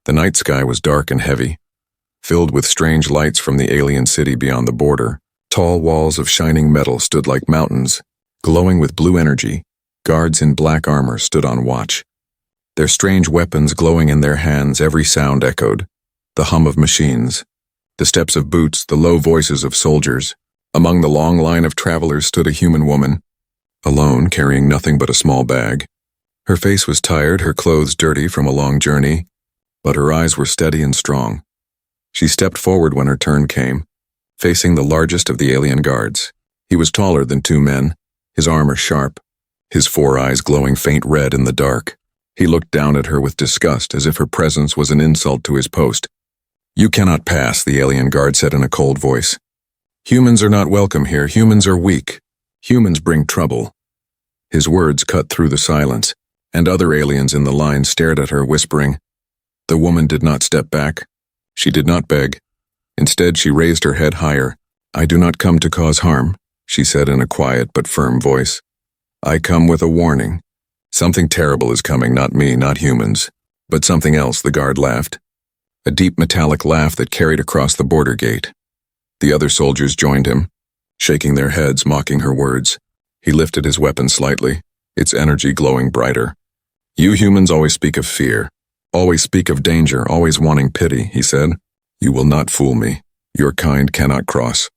The night sky was dark and heavy, filled with strange lights from the alien city beyond the border. Tall walls of shining metal stood like mountains, glowing with blue energy. Guards in black armor stood on watch, their strange weapons glowing in their hands. Every sound echoed, the hum of machines, the steps of boots, the low voices of soldiers. Among the long line of travelers stood a human woman, alone, carrying nothing but a small bag. Her face was tired, her clothes dirty from a long journey, but her eyes were steady and strong. She stepped forward when her turn came, facing the largest of the alien guards. He was taller than two men, his armor sharp, his four eyes glowing faint red in the dark. He looked down at her with disgust, as if her presence was an insult to his post. "You cannot pass," the alien guard said in a cold voice. "Humans are not welcome here. Humans are weak. Humans bring trouble." His words cut through the silence, and other aliens in the line stared at her, whispering. The woman did not step back. She did not beg. Instead, she raised her head higher. "I do not come to cause harm," she said in a quiet but firm voice. "I come with a warning. Something terrible is coming, not me, not humans, but something else." The guard laughed, a deep metallic laugh that carried across the border gate. The other soldiers joined him, shaking their heads, mocking her words. He lifted his weapon slightly, its energy glowing brighter. "You humans always speak of fear, always speak of danger, always wanting pity," he said. "You will not fool me. Your kind cannot cross.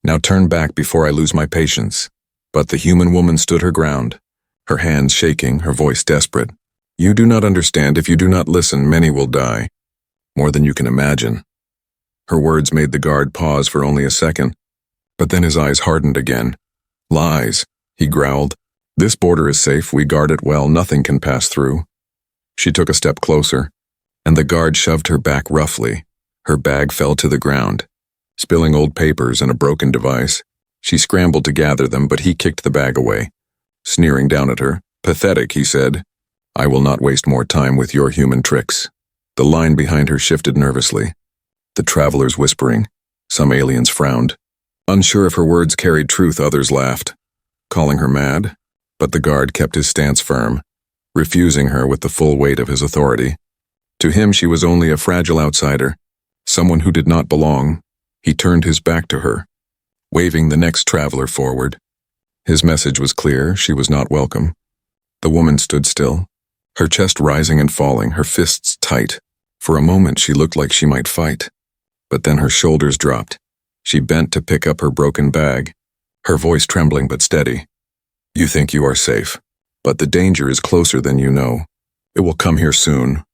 Now turn back before I lose my patience." But the human woman stood her ground, her hands shaking, her voice desperate. "You do not understand. If you do not listen, many will die. More than you can imagine." Her words made the guard pause for only a second, but then his eyes hardened again. "Lies," he growled. "This border is safe. We guard it well. Nothing can pass through." She took a step closer, and the guard shoved her back roughly. Her bag fell to the ground, spilling old papers and a broken device. She scrambled to gather them, but he kicked the bag away, sneering down at her. "Pathetic," he said. "I will not waste more time with your human tricks." The line behind her shifted nervously, the travelers whispering. Some aliens frowned. Unsure if her words carried truth, others laughed, calling her mad. But the guard kept his stance firm, refusing her with the full weight of his authority. To him, she was only a fragile outsider, someone who did not belong. He turned his back to her, waving the next traveler forward. His message was clear. She was not welcome. The woman stood still, her chest rising and falling, her fists tight. For a moment, she looked like she might fight. But then her shoulders dropped. She bent to pick up her broken bag, her voice trembling but steady. "You think you are safe, but the danger is closer than you know. It will come here soon."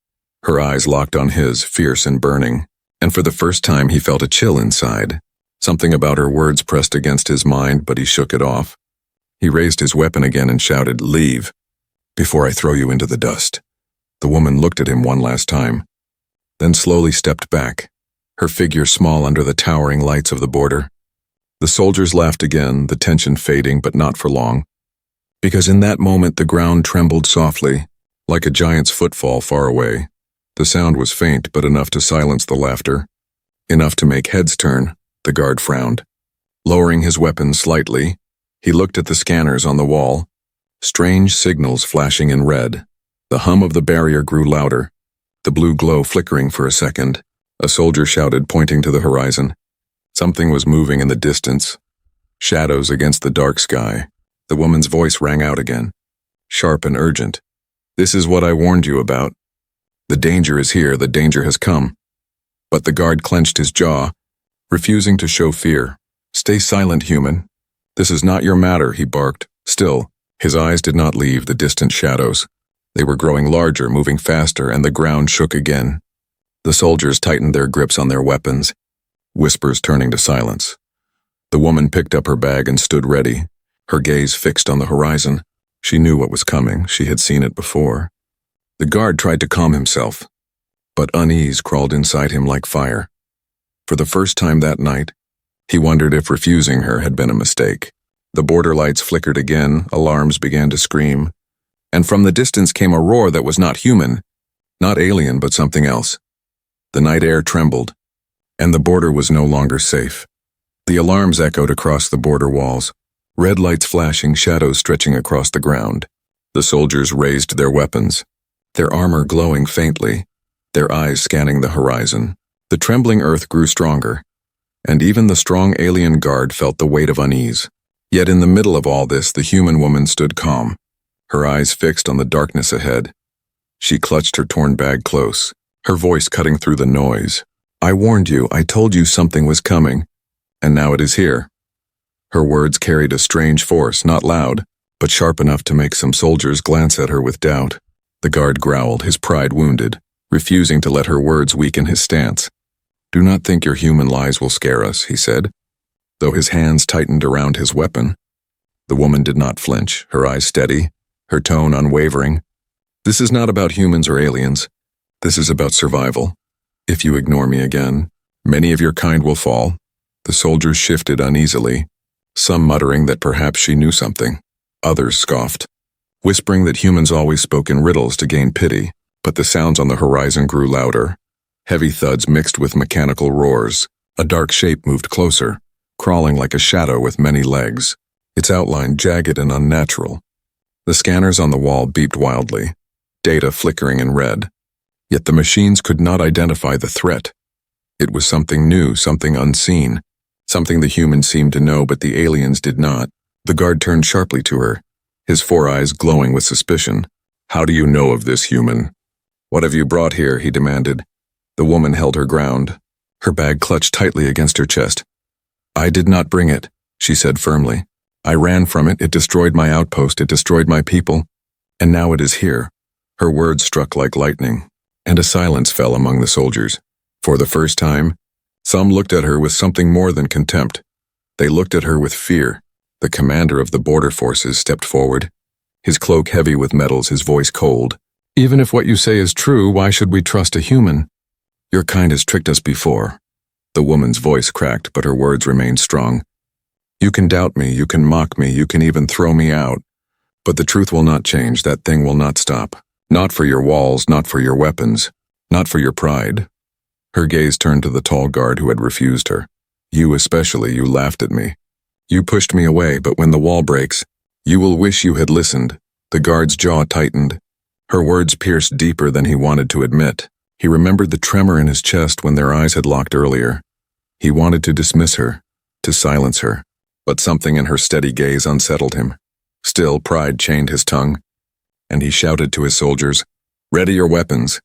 Her eyes locked on his, fierce and burning, and for the first time he felt a chill inside. Something about her words pressed against his mind, but he shook it off. He raised his weapon again and shouted, "Leave, before I throw you into the dust." The woman looked at him one last time, then slowly stepped back, her figure small under the towering lights of the border. The soldiers laughed again, the tension fading, but not for long. Because in that moment the ground trembled softly, like a giant's footfall far away. The sound was faint, but enough to silence the laughter, enough to make heads turn. The guard frowned. Lowering his weapon slightly, he looked at the scanners on the wall, strange signals flashing in red. The hum of the barrier grew louder, the blue glow flickering for a second. A soldier shouted, pointing to the horizon. Something was moving in the distance, shadows against the dark sky. The woman's voice rang out again, sharp and urgent. "This is what I warned you about. The danger is here, the danger has come." But the guard clenched his jaw, refusing to show fear. "Stay silent, human. This is not your matter," he barked. Still, his eyes did not leave the distant shadows. They were growing larger, moving faster, and the ground shook again. The soldiers tightened their grips on their weapons, whispers turning to silence. The woman picked up her bag and stood ready, her gaze fixed on the horizon. She knew what was coming. She had seen it before. The guard tried to calm himself, but unease crawled inside him like fire. For the first time that night, he wondered if refusing her had been a mistake. The border lights flickered again, alarms began to scream, and from the distance came a roar that was not human, not alien, but something else. The night air trembled, and the border was no longer safe. The alarms echoed across the border walls, red lights flashing, shadows stretching across the ground. The soldiers raised their weapons, their armor glowing faintly, their eyes scanning the horizon. The trembling earth grew stronger, and even the strong alien guard felt the weight of unease. Yet in the middle of all this, the human woman stood calm, her eyes fixed on the darkness ahead. She clutched her torn bag close, her voice cutting through the noise. "I warned you, I told you something was coming, and now it is here." Her words carried a strange force, not loud, but sharp enough to make some soldiers glance at her with doubt. The guard growled, his pride wounded, refusing to let her words weaken his stance. "Do not think your human lies will scare us," he said, though his hands tightened around his weapon. The woman did not flinch, her eyes steady, her tone unwavering. "This is not about humans or aliens. This is about survival. If you ignore me again, many of your kind will fall." The soldiers shifted uneasily, some muttering that perhaps she knew something. Others scoffed, whispering that humans always spoke in riddles to gain pity. But the sounds on the horizon grew louder. Heavy thuds mixed with mechanical roars. A dark shape moved closer, crawling like a shadow with many legs, its outline jagged and unnatural. The scanners on the wall beeped wildly, data flickering in red. Yet the machines could not identify the threat. It was something new, something unseen, something the humans seemed to know but the aliens did not. The guard turned sharply to her, his four eyes glowing with suspicion. "How do you know of this, human? What have you brought here?" he demanded. The woman held her ground, her bag clutched tightly against her chest. "I did not bring it," she said firmly. "I ran from it, it destroyed my outpost, it destroyed my people, and now it is here." Her words struck like lightning, and a silence fell among the soldiers. For the first time, some looked at her with something more than contempt. They looked at her with fear. The commander of the border forces stepped forward, his cloak heavy with metals, his voice cold. "Even if what you say is true, why should we trust a human? Your kind has tricked us before." The woman's voice cracked, but her words remained strong. "You can doubt me, you can mock me, you can even throw me out. But the truth will not change, that thing will not stop. Not for your walls, not for your weapons, not for your pride." Her gaze turned to the tall guard who had refused her. "You especially, you laughed at me. You pushed me away, but when the wall breaks, you will wish you had listened." The guard's jaw tightened. Her words pierced deeper than he wanted to admit. He remembered the tremor in his chest when their eyes had locked earlier. He wanted to dismiss her, to silence her, but something in her steady gaze unsettled him. Still, pride chained his tongue, and he shouted to his soldiers, "Ready your weapons.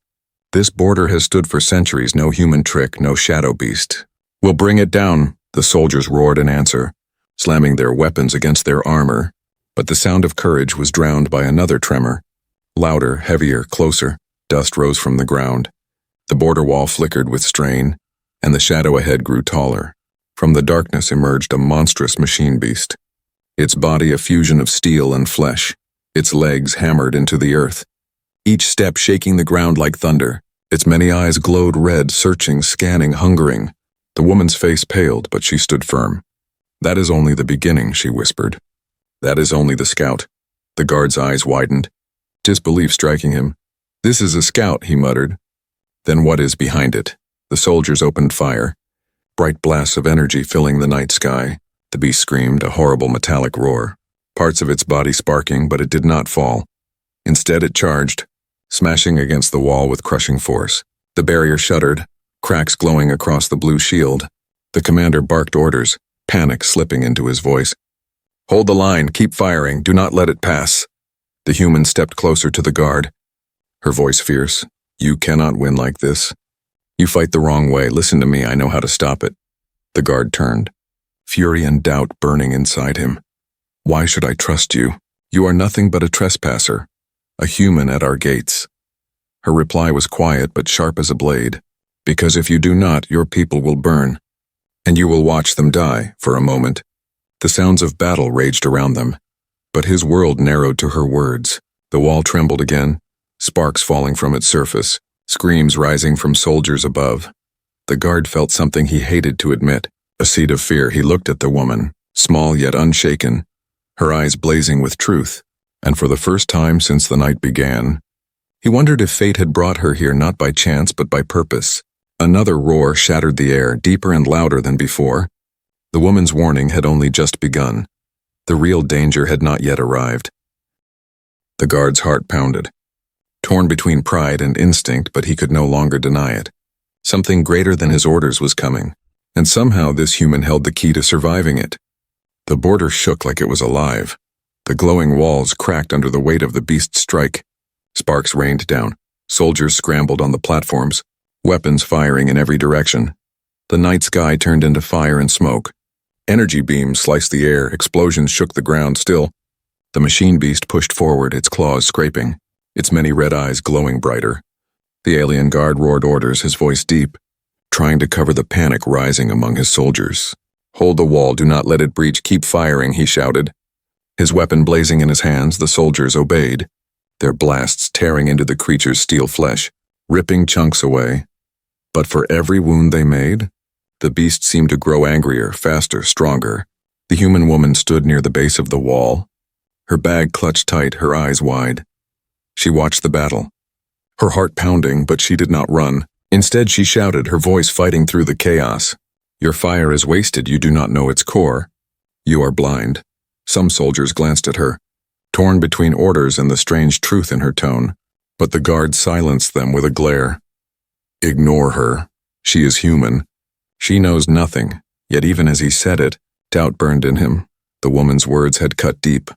This border has stood for centuries, no human trick, no shadow beast. We'll bring it down," the soldiers roared in answer, slamming their weapons against their armor. But the sound of courage was drowned by another tremor. Louder, heavier, closer, dust rose from the ground. The border wall flickered with strain, and the shadow ahead grew taller. From the darkness emerged a monstrous machine beast, its body a fusion of steel and flesh, its legs hammered into the earth, each step shaking the ground like thunder. Its many eyes glowed red, searching, scanning, hungering. The woman's face paled, but she stood firm. "That is only the beginning," she whispered. "That is only the scout." The guard's eyes widened, disbelief striking him. "This is a scout," he muttered. "Then what is behind it?" The soldiers opened fire, bright blasts of energy filling the night sky. The beast screamed, a horrible metallic roar, parts of its body sparking, but it did not fall. Instead it charged, smashing against the wall with crushing force. The barrier shuddered, cracks glowing across the blue shield. The commander barked orders, panic slipping into his voice. "Hold the line, keep firing, do not let it pass." The human stepped closer to the guard, her voice fierce. "You cannot win like this. You fight the wrong way, listen to me, I know how to stop it." The guard turned, fury and doubt burning inside him. "Why should I trust you? You are nothing but a trespasser, a human at our gates." Her reply was quiet but sharp as a blade. "Because if you do not, your people will burn, and you will watch them die." For a moment, the sounds of battle raged around them, but his world narrowed to her words. The wall trembled again, sparks falling from its surface, screams rising from soldiers above. The guard felt something he hated to admit, a seed of fear. He looked at the woman, small yet unshaken, her eyes blazing with truth, and for the first time since the night began, he wondered if fate had brought her here not by chance but by purpose. Another roar shattered the air, deeper and louder than before. The woman's warning had only just begun. The real danger had not yet arrived. The guard's heart pounded. torn between pride and instinct, but he could no longer deny it. Something greater than his orders was coming, and somehow this human held the key to surviving it. The border shook like it was alive. The glowing walls cracked under the weight of the beast's strike. Sparks rained down. Soldiers scrambled on the platforms, weapons firing in every direction. The night sky turned into fire and smoke. Energy beams sliced the air, explosions shook the ground still. The machine beast pushed forward, its claws scraping, its many red eyes glowing brighter. The alien guard roared orders, his voice deep, trying to cover the panic rising among his soldiers. "Hold the wall, do not let it breach, keep firing," he shouted. His weapon blazing in his hands, the soldiers obeyed, their blasts tearing into the creature's steel flesh, ripping chunks away. But for every wound they made, the beast seemed to grow angrier, faster, stronger. The human woman stood near the base of the wall, her bag clutched tight, her eyes wide. She watched the battle, her heart pounding, but she did not run. Instead, she shouted, her voice fighting through the chaos. "Your fire is wasted, you do not know its core. You are blind." Some soldiers glanced at her, torn between orders and the strange truth in her tone, but the guard silenced them with a glare. "Ignore her. She is human. She knows nothing." Yet even as he said it, doubt burned in him. The woman's words had cut deep.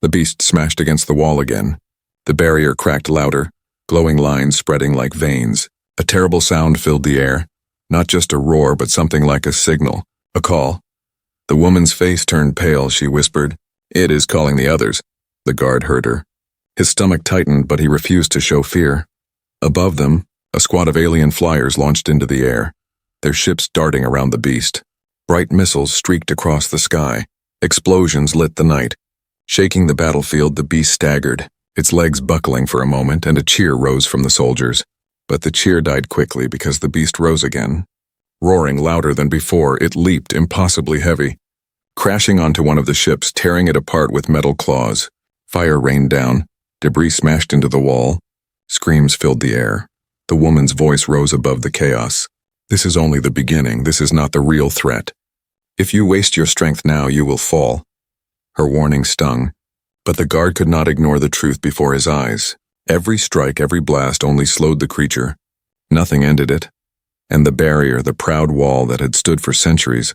The beast smashed against the wall again. The barrier cracked louder, glowing lines spreading like veins. A terrible sound filled the air, not just a roar, but something like a signal, a call. The woman's face turned pale, she whispered, "It is calling the others." The guard heard her. His stomach tightened, but he refused to show fear. Above them, a squad of alien flyers launched into the air, their ships darting around the beast. Bright missiles streaked across the sky. Explosions lit the night. Shaking the battlefield, the beast staggered, its legs buckling for a moment, and a cheer rose from the soldiers. But the cheer died quickly because the beast rose again. Roaring louder than before, it leaped, impossibly heavy, crashing onto one of the ships, tearing it apart with metal claws. Fire rained down, debris smashed into the wall. Screams filled the air. The woman's voice rose above the chaos. "This is only the beginning. This is not the real threat. If you waste your strength now, you will fall." Her warning stung, but the guard could not ignore the truth before his eyes. Every strike, every blast only slowed the creature. Nothing ended it. And the barrier, the proud wall that had stood for centuries,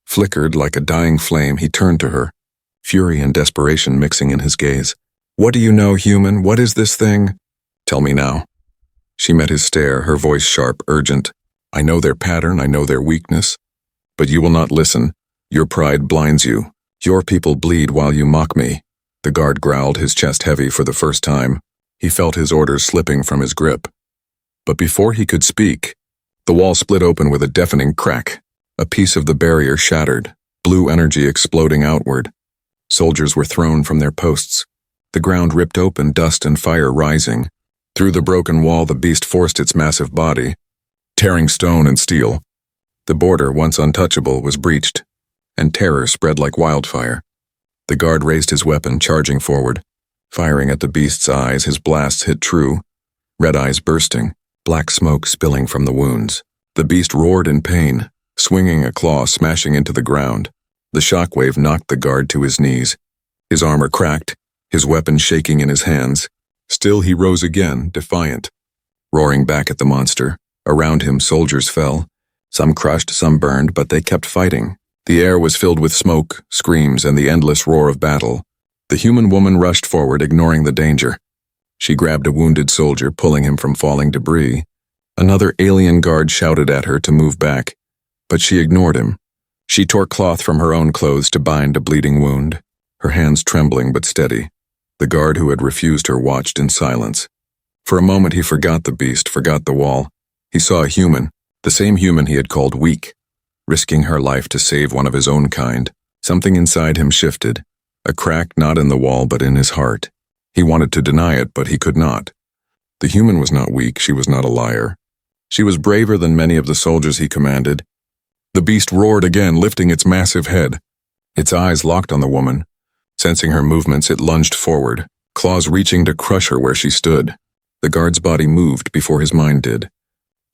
flickered like a dying flame. He turned to her, fury and desperation mixing in his gaze. "What do you know, human? What is this thing? Tell me now." She met his stare, her voice sharp, urgent. "I know their pattern, I know their weakness. But you will not listen. Your pride blinds you. Your people bleed while you mock me." The guard growled, his chest heavy for the first time. He felt his orders slipping from his grip. But before he could speak, the wall split open with a deafening crack. A piece of the barrier shattered, blue energy exploding outward. Soldiers were thrown from their posts. The ground ripped open, dust and fire rising. Through the broken wall, the beast forced its massive body, tearing stone and steel. The border, once untouchable, was breached, and terror spread like wildfire. The guard raised his weapon, charging forward, firing at the beast's eyes. His blasts hit true, red eyes bursting, black smoke spilling from the wounds. The beast roared in pain, swinging a claw, smashing into the ground. The shockwave knocked the guard to his knees. His armor cracked, his weapon shaking in his hands. Still he rose again, defiant, roaring back at the monster. Around him, soldiers fell. Some crushed, some burned, but they kept fighting. The air was filled with smoke, screams, and the endless roar of battle. The human woman rushed forward, ignoring the danger. She grabbed a wounded soldier, pulling him from falling debris. Another alien guard shouted at her to move back, but she ignored him. She tore cloth from her own clothes to bind a bleeding wound, her hands trembling but steady. The guard who had refused her watched in silence. For a moment he forgot the beast, forgot the wall. He saw a human, the same human he had called weak, risking her life to save one of his own kind. Something inside him shifted, a crack not in the wall but in his heart. He wanted to deny it, but he could not. The human was not weak, she was not a liar. She was braver than many of the soldiers he commanded. The beast roared again, lifting its massive head. Its eyes locked on the woman. Sensing her movements, it lunged forward, claws reaching to crush her where she stood. The guard's body moved before his mind did.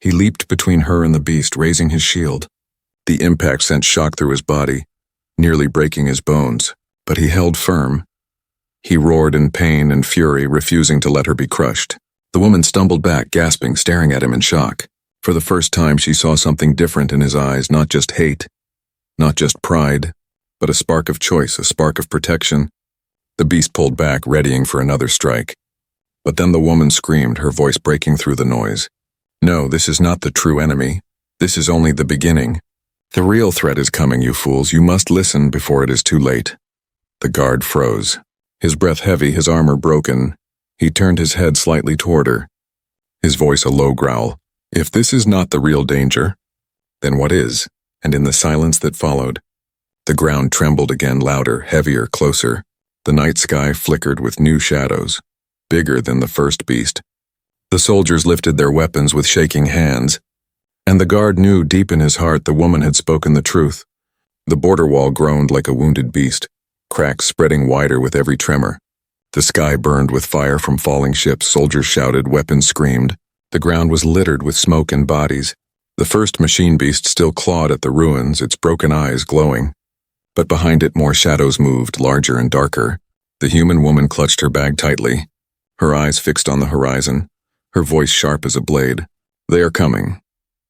He leaped between her and the beast, raising his shield. The impact sent shock through his body, nearly breaking his bones, but he held firm. He roared in pain and fury, refusing to let her be crushed. The woman stumbled back, gasping, staring at him in shock. For the first time, she saw something different in his eyes, not just hate, not just pride, but a spark of choice, a spark of protection. The beast pulled back, readying for another strike. But then the woman screamed, her voice breaking through the noise. No, this is not the true enemy. This is only the beginning. The real threat is coming, you fools. You must listen before it is too late. The guard froze. His breath heavy, his armor broken. He turned his head slightly toward her. His voice a low growl. If this is not the real danger, then what is? And in the silence that followed, the ground trembled again, louder, heavier, closer. The night sky flickered with new shadows, bigger than the first beast. The soldiers lifted their weapons with shaking hands, and the guard knew deep in his heart the woman had spoken the truth. The border wall groaned like a wounded beast, cracks spreading wider with every tremor. The sky burned with fire from falling ships, soldiers shouted, weapons screamed. The ground was littered with smoke and bodies. The first machine beast still clawed at the ruins, its broken eyes glowing. But behind it more shadows moved, larger and darker. The human woman clutched her bag tightly, her eyes fixed on the horizon, her voice sharp as a blade. They are coming.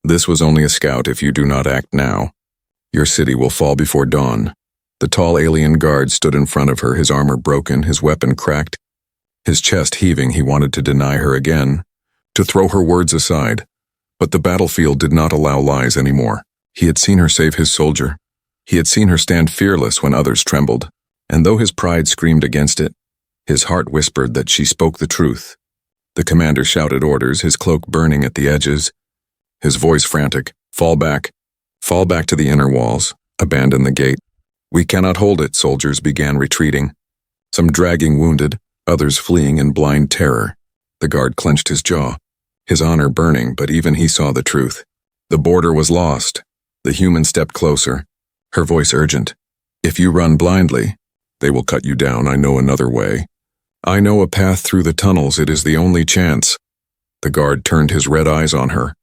This was only a scout. If you do not act now, your city will fall before dawn. The tall alien guard stood in front of her, his armor broken, his weapon cracked. His chest heaving, he wanted to deny her again, to throw her words aside. But the battlefield did not allow lies anymore. He had seen her save his soldier. He had seen her stand fearless when others trembled. And though his pride screamed against it, his heart whispered that she spoke the truth. The commander shouted orders, his cloak burning at the edges, his voice frantic. Fall back to the inner walls, abandon the gate. We cannot hold it. Soldiers began retreating, some dragging wounded, others fleeing in blind terror. The guard clenched his jaw, his honor burning, but even he saw the truth. The border was lost. The human stepped closer, her voice urgent. If you run blindly, they will cut you down. I know another way. I know a path through the tunnels. It is the only chance. The guard turned his red eyes on her,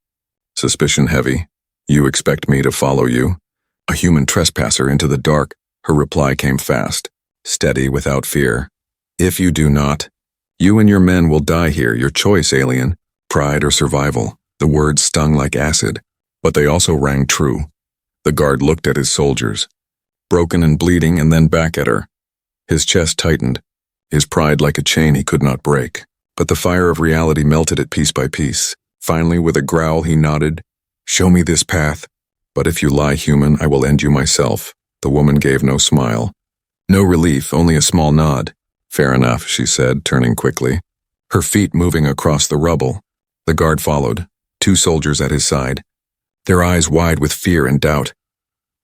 suspicion heavy. You expect me to follow you? A human trespasser into the dark. Her reply came fast, steady, without fear. If you do not, you and your men will die here. Your choice, alien. Pride or survival. The words stung like acid, but they also rang true. The guard looked at his soldiers, broken and bleeding, and then back at her. His chest tightened, his pride like a chain he could not break. But the fire of reality melted it piece by piece. Finally, with a growl, he nodded. Show me this path. But if you lie, human, I will end you myself. The woman gave no smile. No relief, only a small nod. Fair enough, she said, turning quickly, her feet moving across the rubble. The guard followed, 2 soldiers at his side, their eyes wide with fear and doubt.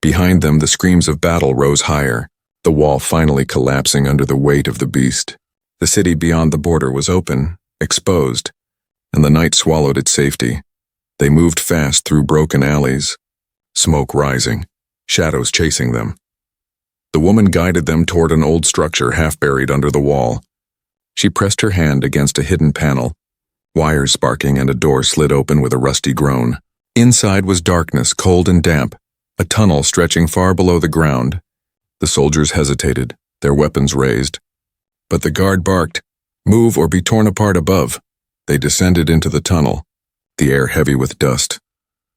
Behind them, the screams of battle rose higher, the wall finally collapsing under the weight of the beast. The city beyond the border was open, exposed, and the night swallowed its safety. They moved fast through broken alleys, smoke rising, shadows chasing them. The woman guided them toward an old structure half buried under the wall. She pressed her hand against a hidden panel, wires sparking, and a door slid open with a rusty groan. Inside was darkness, cold and damp, a tunnel stretching far below the ground. The soldiers hesitated, their weapons raised. But the guard barked, "Move or be torn apart above." They descended into the tunnel, the air heavy with dust,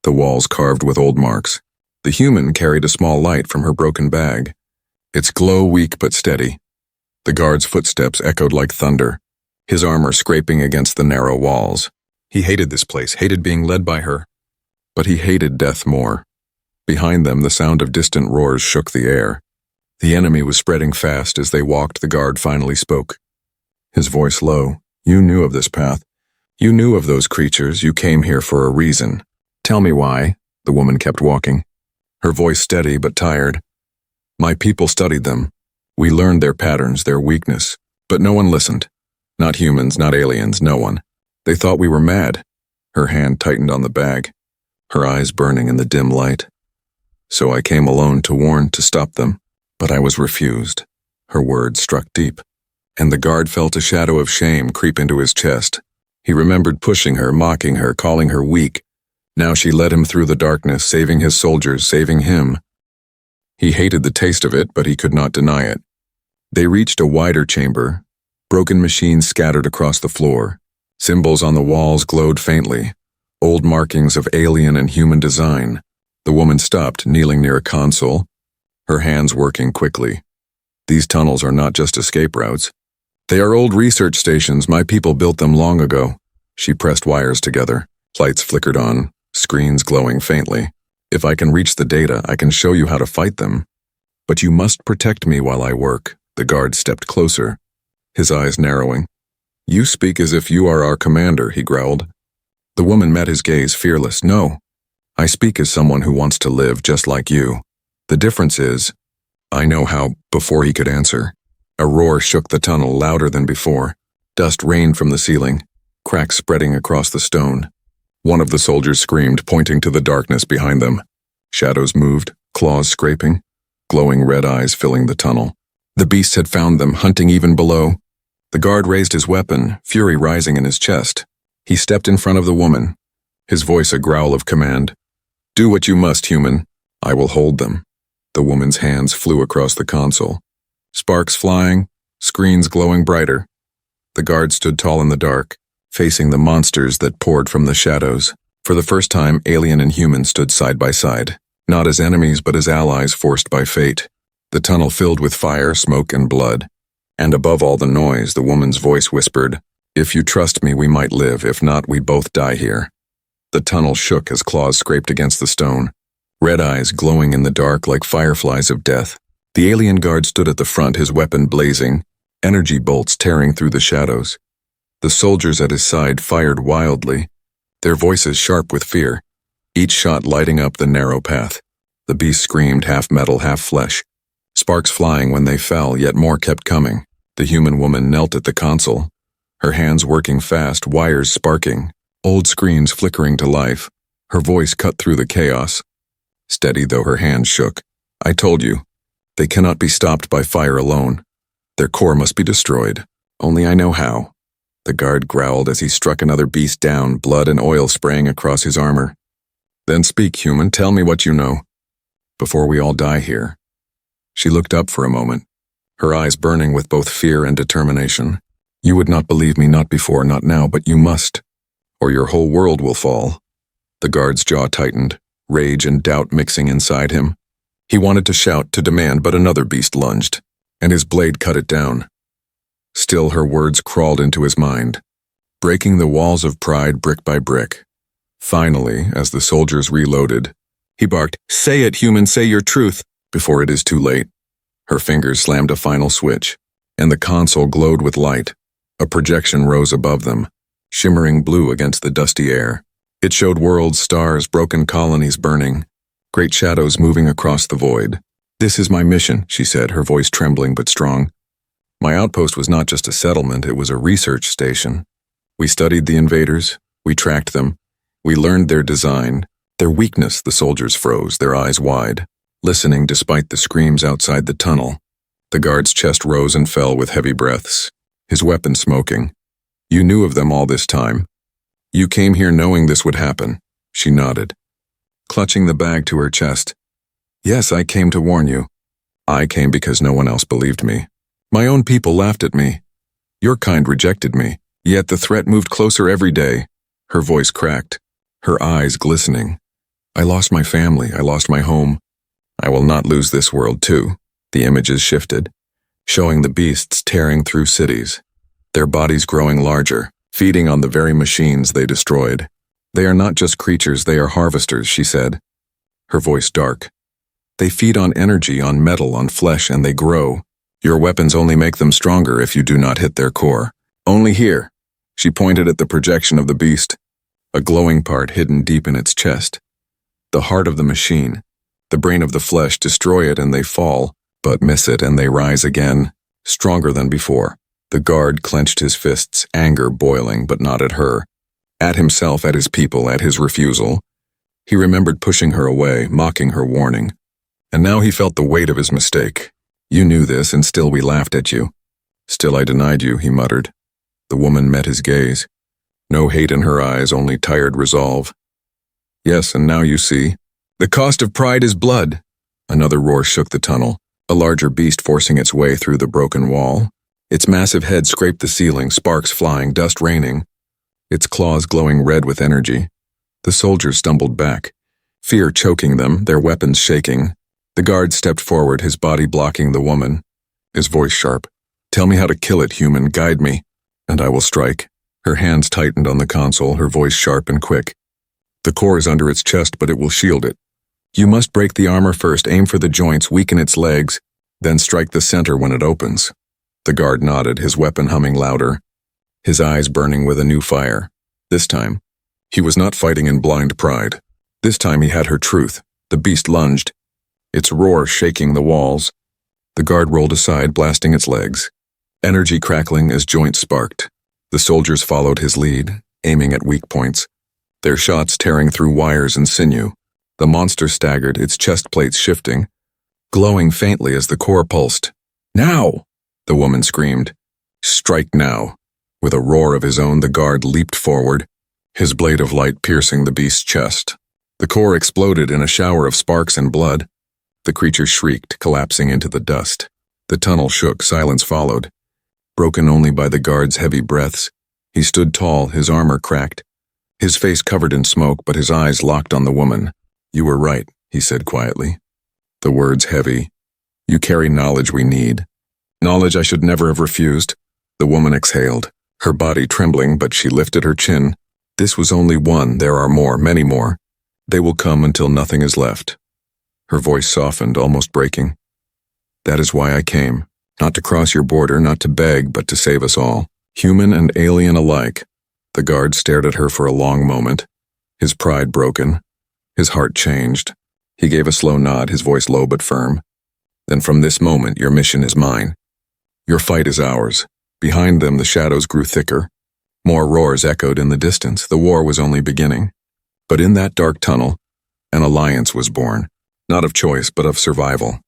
the walls carved with old marks. The human carried a small light from her broken bag, its glow weak but steady. The guard's footsteps echoed like thunder, his armor scraping against the narrow walls. He hated this place, hated being led by her, but he hated death more. Behind them, the sound of distant roars shook the air. The enemy was spreading fast. As they walked, the guard finally spoke, his voice low. You knew of this path. You knew of those creatures. You came here for a reason. Tell me why. The woman kept walking, her voice steady but tired. My people studied them. We learned their patterns, their weakness, but no one listened. Not humans, not aliens, no one. They thought we were mad. Her hand tightened on the bag, her eyes burning in the dim light. So I came alone to warn, to stop them. But I was refused. Her words struck deep, and the guard felt a shadow of shame creep into his chest. He remembered pushing her, mocking her, calling her weak. Now she led him through the darkness, saving his soldiers, saving him. He hated the taste of it, but he could not deny it. They reached a wider chamber, broken machines scattered across the floor, Symbols on the walls glowed faintly, old markings of alien and human design. The woman stopped, kneeling near a console, her hands working quickly. These tunnels are not just escape routes. They are old research stations. My people built them long ago. She pressed wires together. Lights flickered on, screens glowing faintly. If I can reach the data, I can show you how to fight them. But you must protect me while I work. The guard stepped closer, his eyes narrowing. You speak as if you are our commander, he growled. The woman met his gaze, fearless. No, I speak as someone who wants to live just like you. The difference is, I know how. Before he could answer, a roar shook the tunnel louder than before. Dust rained from the ceiling, cracks spreading across the stone. One of the soldiers screamed, pointing to the darkness behind them. Shadows moved, claws scraping, glowing red eyes filling the tunnel. The beasts had found them, hunting even below. The guard raised his weapon, fury rising in his chest. He stepped in front of the woman, his voice a growl of command. Do what you must, human. I will hold them. The woman's hands flew across the console. Sparks flying, screens glowing brighter. The guard stood tall in the dark, facing the monsters that poured from the shadows. For the first time, alien and human stood side by side, not as enemies but as allies forced by fate. The tunnel filled with fire, smoke, and blood. And above all the noise, the woman's voice whispered, If you trust me, we might live. If not, we both die here. The tunnel shook as claws scraped against the stone, red eyes glowing in the dark like fireflies of death. The alien guard stood at the front, his weapon blazing, energy bolts tearing through the shadows. The soldiers at his side fired wildly, their voices sharp with fear, each shot lighting up the narrow path. The beast screamed, half metal, half flesh, sparks flying when they fell, yet more kept coming. The human woman knelt at the console, her hands working fast, wires sparking, old screens flickering to life. Her voice cut through the chaos, steady though her hands shook. I told you, they cannot be stopped by fire alone. Their core must be destroyed. Only I know how. The guard growled as he struck another beast down, blood and oil spraying across his armor. Then speak, human, tell me what you know, before we all die here. She looked up for a moment, her eyes burning with both fear and determination. You would not believe me, not before, not now, but you must, or your whole world will fall. The guard's jaw tightened, rage and doubt mixing inside him. He wanted to shout, to demand, but another beast lunged, and his blade cut it down. Still her words crawled into his mind, breaking the walls of pride brick by brick. Finally, as the soldiers reloaded, he barked, Say it, human, say your truth, before it is too late. Her fingers slammed a final switch, and the console glowed with light. A projection rose above them, shimmering blue against the dusty air. It showed worlds, stars, broken colonies burning, great shadows moving across the void. This is my mission, she said, her voice trembling but strong. My outpost was not just a settlement, it was a research station. We studied the invaders, we tracked them, we learned their design, their weakness. The soldiers froze, their eyes wide, listening despite the screams outside the tunnel. The guard's chest rose and fell with heavy breaths, his weapon smoking. You knew of them all this time. You came here knowing this would happen. She nodded, clutching the bag to her chest. Yes, I came to warn you. I came because no one else believed me. My own people laughed at me. Your kind rejected me, yet the threat moved closer every day. Her voice cracked, her eyes glistening. I lost my family, I lost my home. I will not lose this world too. The images shifted, showing the beasts tearing through cities, their bodies growing larger, feeding on the very machines they destroyed. They are not just creatures, they are harvesters, she said, her voice dark. They feed on energy, on metal, on flesh, and they grow. Your weapons only make them stronger if you do not hit their core. Only here. She pointed at the projection of the beast, a glowing part hidden deep in its chest. The heart of the machine, the brain of the flesh. Destroy it and they fall, but miss it and they rise again, stronger than before. The guard clenched his fists, anger boiling, but not at her. At himself, at his people, at his refusal. He remembered pushing her away, mocking her warning. And now he felt the weight of his mistake. You knew this, and still we laughed at you. Still I denied you, he muttered. The woman met his gaze. No hate in her eyes, only tired resolve. Yes, and now you see. The cost of pride is blood. Another roar shook the tunnel, a larger beast forcing its way through the broken wall. Its massive head scraped the ceiling, sparks flying, dust raining. its claws glowing red with energy. The soldiers stumbled back, fear choking them, their weapons shaking. The guard stepped forward, his body blocking the woman, his voice sharp. "Tell me how to kill it, human, guide me, and I will strike." Her hands tightened on the console, her voice sharp and quick. "The core is under its chest, but it will shield it. You must break the armor first, aim for the joints, weaken its legs, then strike the center when it opens." The guard nodded, his weapon humming louder, his eyes burning with a new fire. This time, he was not fighting in blind pride. This time he had her truth. The beast lunged, its roar shaking the walls. The guard rolled aside, blasting its legs, energy crackling as joints sparked. The soldiers followed his lead, aiming at weak points, their shots tearing through wires and sinew. The monster staggered, its chest plates shifting, glowing faintly as the core pulsed. "Now!" the woman screamed. "Strike now!" With a roar of his own, the guard leaped forward, his blade of light piercing the beast's chest. The core exploded in a shower of sparks and blood. The creature shrieked, collapsing into the dust. The tunnel shook, silence followed, broken only by the guard's heavy breaths. He stood tall, his armor cracked, his face covered in smoke, but his eyes locked on the woman. "You were right," he said quietly, the words heavy. "You carry knowledge we need. Knowledge I should never have refused." The woman exhaled, her body trembling, but she lifted her chin. "This was only one. There are more, many more. They will come until nothing is left." Her voice softened, almost breaking. "That is why I came. Not to cross your border, not to beg, but to save us all. Human and alien alike." The guard stared at her for a long moment, his pride broken, his heart changed. He gave a slow nod, his voice low but firm. "Then from this moment, your mission is mine. Your fight is ours." Behind them, the shadows grew thicker. More roars echoed in the distance. The war was only beginning. But in that dark tunnel, an alliance was born, not of choice, but of survival.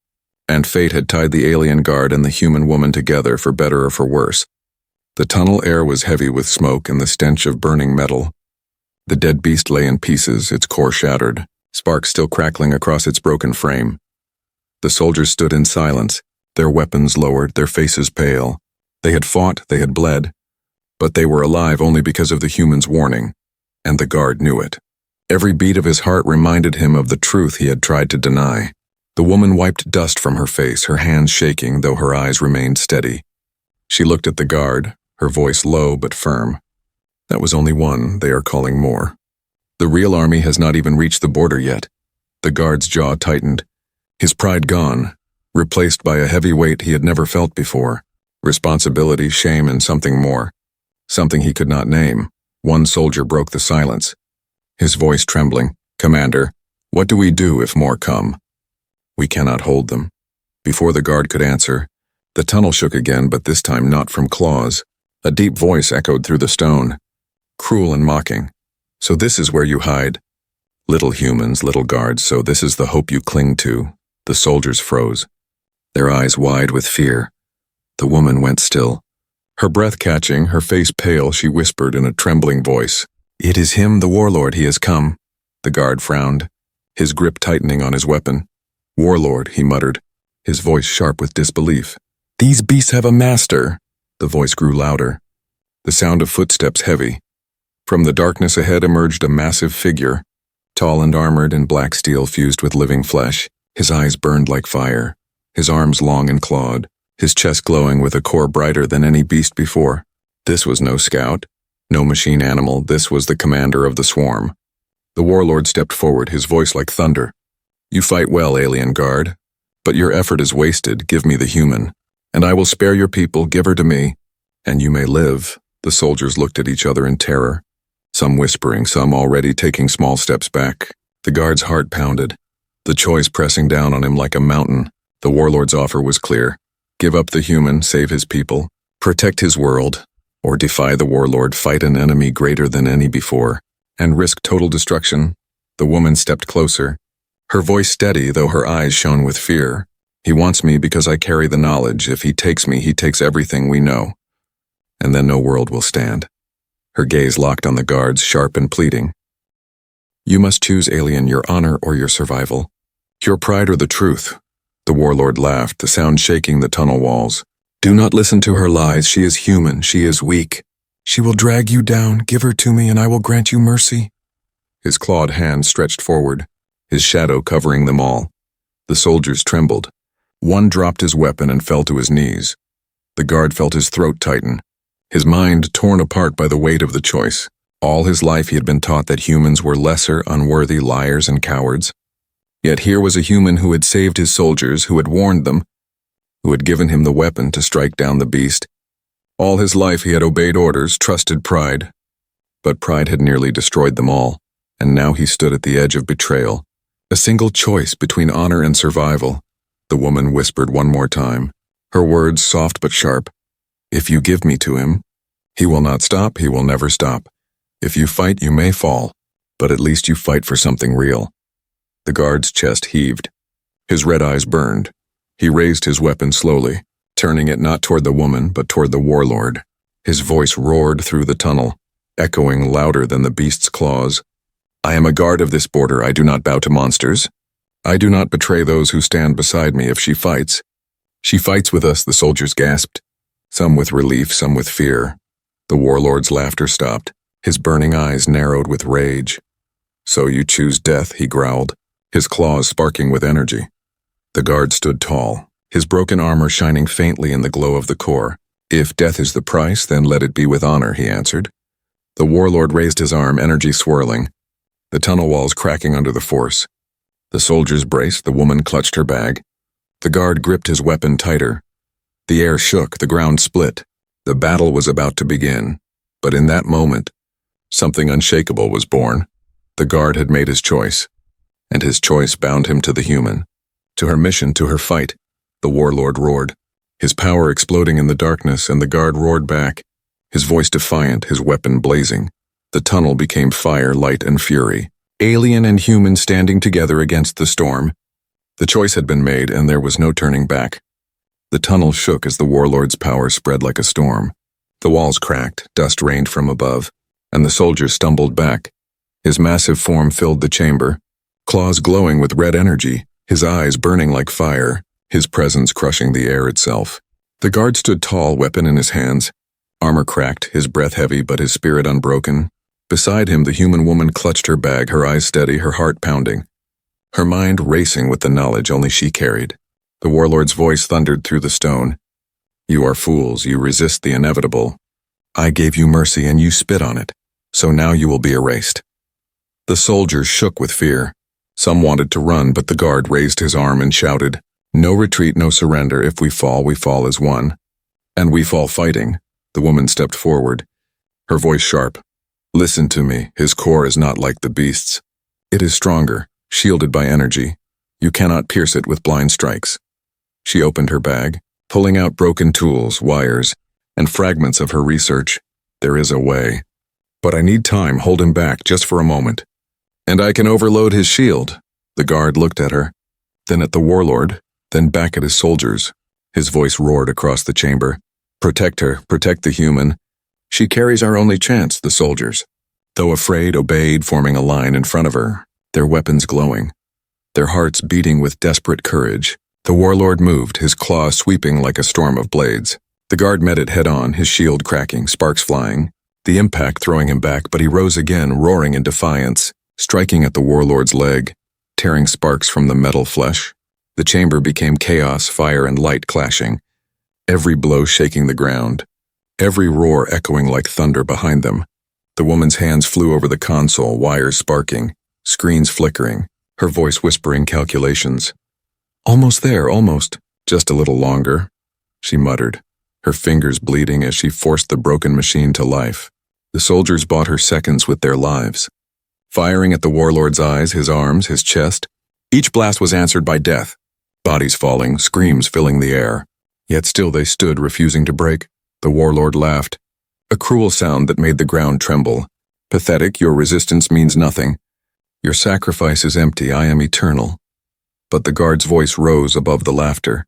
And fate had tied the alien guard and the human woman together, for better or for worse. The tunnel air was heavy with smoke and the stench of burning metal. The dead beast lay in pieces, its core shattered, sparks still crackling across its broken frame. The soldiers stood in silence, their weapons lowered, their faces pale. They had fought, they had bled, but they were alive only because of the human's warning, and the guard knew it. Every beat of his heart reminded him of the truth he had tried to deny. The woman wiped dust from her face, her hands shaking, though her eyes remained steady. She looked at the guard, her voice low but firm. "That was only one, they are calling more. The real army has not even reached the border yet." The guard's jaw tightened, his pride gone, replaced by a heavy weight he had never felt before. Responsibility, shame, and something more. Something he could not name. One soldier broke the silence, his voice trembling. "Commander, what do we do if more come?" "We cannot hold them." Before the guard could answer, the tunnel shook again, but this time not from claws. A deep voice echoed through the stone, cruel and mocking. "So this is where you hide? Little humans, little guards, so this is the hope you cling to." The soldiers froze, their eyes wide with fear. The woman went still, her breath catching, her face pale. She whispered in a trembling voice, "It is him, the warlord, he has come." The guard frowned, his grip tightening on his weapon. "Warlord," he muttered, his voice sharp with disbelief. "These beasts have a master." The voice grew louder, the sound of footsteps heavy. From the darkness ahead emerged a massive figure, tall and armored in black steel fused with living flesh. His eyes burned like fire, his arms long and clawed, his chest glowing with a core brighter than any beast before. This was no scout, no machine animal. This was the commander of the swarm. The warlord stepped forward, his voice like thunder. "You fight well, alien guard, but your effort is wasted. Give me the human, and I will spare your people. Give her to me, and you may live." The soldiers looked at each other in terror, some whispering, some already taking small steps back. The guard's heart pounded, the choice pressing down on him like a mountain. The warlord's offer was clear. Give up the human, save his people, protect his world, or defy the warlord, fight an enemy greater than any before, and risk total destruction. The woman stepped closer, her voice steady, though her eyes shone with fear. "He wants me because I carry the knowledge. If he takes me, he takes everything we know. And then no world will stand." Her gaze locked on the guards, sharp and pleading. "You must choose, alien, your honor or your survival. Your pride or the truth." The warlord laughed, the sound shaking the tunnel walls. "Do not listen to her lies. She is human. She is weak. She will drag you down. Give her to me, and I will grant you mercy. His clawed hand stretched forward, his shadow covering them all. The soldiers trembled. One dropped his weapon and fell to his knees. The guard felt his throat tighten, his mind torn apart by the weight of the choice. All his life he had been taught that humans were lesser, unworthy liars and cowards. Yet here was a human who had saved his soldiers, who had warned them, who had given him the weapon to strike down the beast. All his life he had obeyed orders, trusted pride. But pride had nearly destroyed them all, and now he stood at the edge of betrayal. A single choice between honor and survival. The woman whispered one more time, her words soft but sharp. If you give me to him, he will not stop, he will never stop. If you fight, you may fall, but at least you fight for something real. The guard's chest heaved. His red eyes burned. He raised his weapon slowly, turning it not toward the woman, but toward the warlord. His voice roared through the tunnel, echoing louder than the beast's claws. I am a guard of this border. I do not bow to monsters. I do not betray those who stand beside me if she fights. She fights with us, the soldiers gasped, some with relief, some with fear. The warlord's laughter stopped. His burning eyes narrowed with rage. So you choose death, he growled, his claws sparking with energy. The guard stood tall, his broken armor shining faintly in the glow of the core. If death is the price, then let it be with honor, he answered. The warlord raised his arm, energy swirling, the tunnel walls cracking under the force. The soldiers braced, the woman clutched her bag. The guard gripped his weapon tighter. The air shook, the ground split. The battle was about to begin, but in that moment, something unshakable was born. The guard had made his choice, and his choice bound him to the human, to her mission, to her fight. The warlord roared, his power exploding in the darkness, and the guard roared back, his voice defiant, his weapon blazing. The tunnel became fire, light, and fury, alien and human standing together against the storm. The choice had been made, and there was no turning back. The tunnel shook as the warlord's power spread like a storm. The walls cracked, dust rained from above, and the soldier stumbled back. His massive form filled the chamber, claws glowing with red energy, his eyes burning like fire, his presence crushing the air itself. The guard stood tall, weapon in his hands, armor cracked, his breath heavy but his spirit unbroken. Beside him, the human woman clutched her bag, her eyes steady, her heart pounding, her mind racing with the knowledge only she carried. The warlord's voice thundered through the stone. You are fools, you resist the inevitable. I gave you mercy and you spit on it, so now you will be erased. The soldiers shook with fear. Some wanted to run, but the guard raised his arm and shouted, No retreat, no surrender. If we fall as one. And we fall fighting. The woman stepped forward, her voice sharp. Listen to me, his core is not like the beast's. It is stronger, shielded by energy. You cannot pierce it with blind strikes. She opened her bag, pulling out broken tools, wires, and fragments of her research. There is a way. But I need time, hold him back, just for a moment. And I can overload his shield. The guard looked at her, then at the warlord, then back at his soldiers. His voice roared across the chamber. Protect her, protect the human. She carries our only chance, the soldiers. Though afraid, obeyed, forming a line in front of her, their weapons glowing, their hearts beating with desperate courage. The warlord moved, his claw sweeping like a storm of blades. The guard met it head-on, his shield cracking, sparks flying, the impact throwing him back, but he rose again, roaring in defiance, striking at the warlord's leg, tearing sparks from the metal flesh. The chamber became chaos, fire and light clashing, every blow shaking the ground, every roar echoing like thunder behind them. The woman's hands flew over the console, wires sparking, screens flickering, her voice whispering calculations. Almost there, almost. Just a little longer, she muttered, her fingers bleeding as she forced the broken machine to life. The soldiers bought her seconds with their lives. Firing at the warlord's eyes, his arms, his chest, each blast was answered by death. Bodies falling, screams filling the air. Yet still they stood, refusing to break. The warlord laughed, a cruel sound that made the ground tremble. Pathetic, your resistance means nothing. Your sacrifice is empty, I am eternal. But the guard's voice rose above the laughter,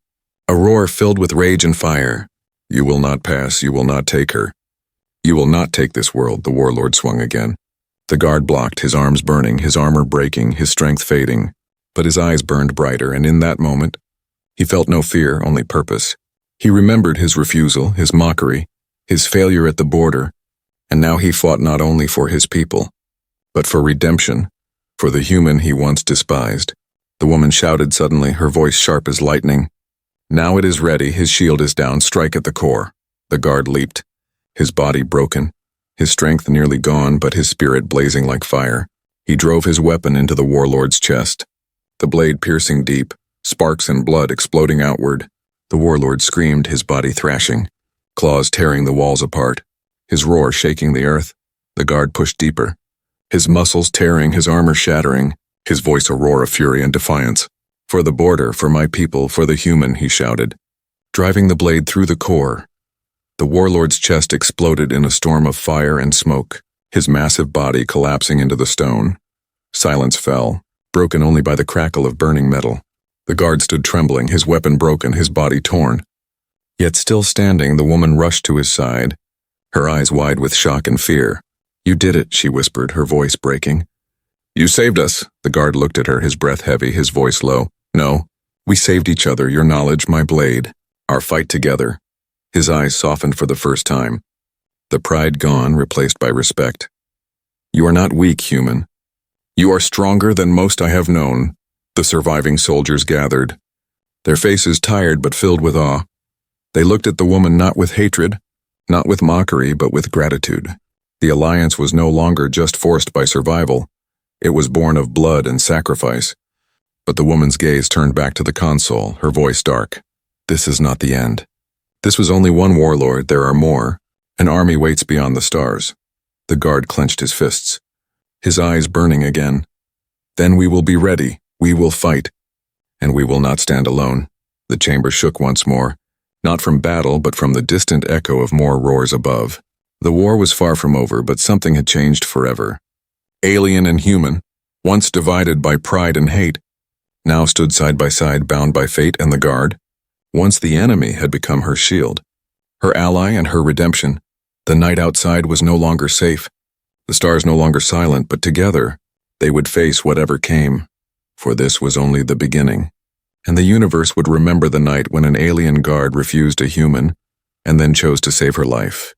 a roar filled with rage and fire. You will not pass, you will not take her. You will not take this world, the warlord swung again. The guard blocked, his arms burning, his armor breaking, his strength fading. But his eyes burned brighter, and in that moment, he felt no fear, only purpose. He remembered his refusal, his mockery, his failure at the border, And now he fought not only for his people, but for redemption, for the human he once despised. The woman shouted suddenly, her voice sharp as lightning. Now it is ready, his shield is down, strike at the core. The guard leaped, his body broken, his strength nearly gone, but his spirit blazing like fire. He drove his weapon into the warlord's chest, the blade piercing deep, sparks and blood exploding outward. The warlord screamed, his body thrashing, claws tearing the walls apart, his roar shaking the earth. The guard pushed deeper, his muscles tearing, his armor shattering, his voice a roar of fury and defiance. For the border, for my people, for the human, he shouted, driving the blade through the core. The warlord's chest exploded in a storm of fire and smoke, his massive body collapsing into the stone. Silence fell, broken only by the crackle of burning metal. The guard stood trembling, his weapon broken, his body torn. Yet still standing, the woman rushed to his side, her eyes wide with shock and fear. You did it, she whispered, her voice breaking. You saved us. The guard looked at her, his breath heavy, his voice low. No, we saved each other, your knowledge, my blade, our fight together. His eyes softened for the first time, the pride gone, replaced by respect. You are not weak, human. You are stronger than most I have known. The surviving soldiers gathered, their faces tired but filled with awe. They looked at the woman not with hatred, not with mockery, but with gratitude. The alliance was no longer just forced by survival. It was born of blood and sacrifice. But the woman's gaze turned back to the console, her voice dark. This is not the end. This was only one warlord, there are more. An army waits beyond the stars. The guard clenched his fists, his eyes burning again. Then we will be ready, we will fight, and we will not stand alone. The chamber shook once more, not from battle, but from the distant echo of more roars above. The war was far from over, but something had changed forever. Alien and human, once divided by pride and hate, now stood side by side, bound by fate and the guard. Once the enemy had become her shield, her ally and her redemption. The night outside was no longer safe, the stars no longer silent, but together they would face whatever came, for this was only the beginning. And the universe would remember the night when an alien guard refused a human and then chose to save her life.